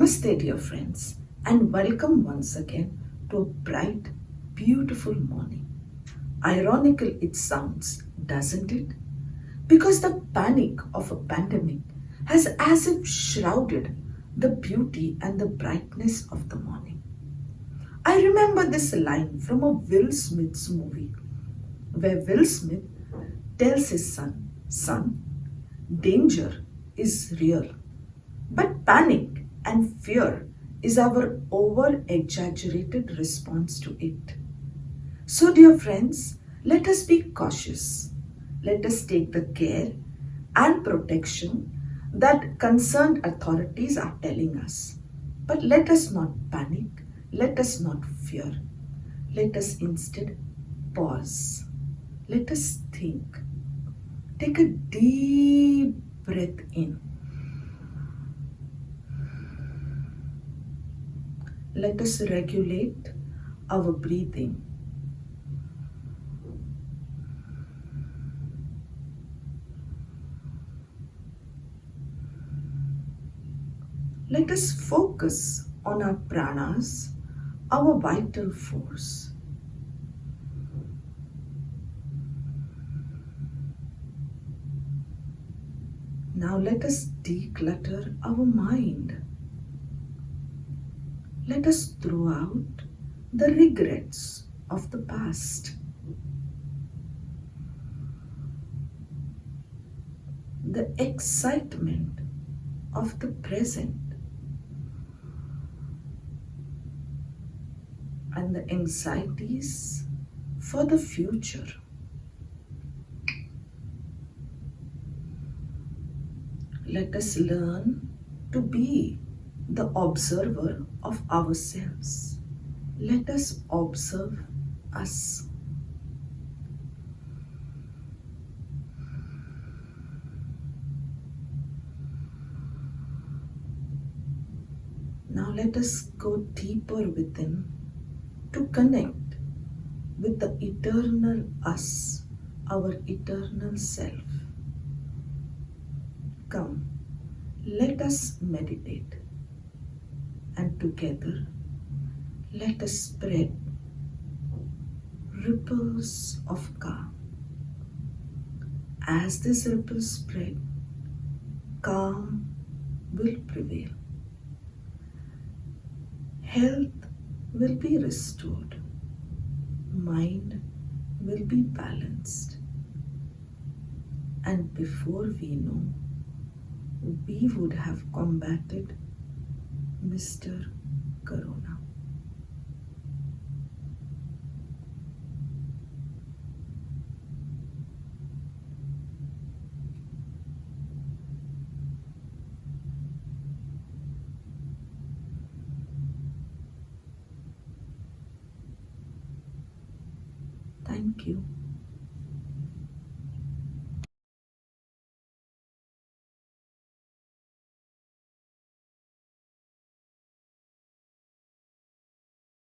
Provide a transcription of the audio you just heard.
Namaste, dear friends, and welcome once again to a bright, beautiful morning. Ironical it sounds, doesn't it? Because the panic of a pandemic has as if shrouded the beauty and the brightness of the morning. I remember this line from a Will Smith's movie where Will Smith tells his son, danger is real, but panic and fear is our over exaggerated response to it. So, dear friends, let us be cautious. Let us take the care and protection that concerned authorities are telling us. But let us not panic. Let us not fear. Let us instead pause. Let us think. Take a deep breath in. Let us regulate our breathing. Let us focus on our pranas, our vital force. Now let us declutter our mind. Let us throw out the regrets of the past. The excitement of the present. And the anxieties for the future. Let us learn to be the observer of ourselves. Let us observe us. Now let us go deeper within to connect with the eternal us, our eternal self. Come, let us meditate, and together let us spread ripples of calm. As these ripples spread, calm will prevail. Health will be restored. Mind will be balanced. And before we know, we would have combated Mr. Corona. Thank you.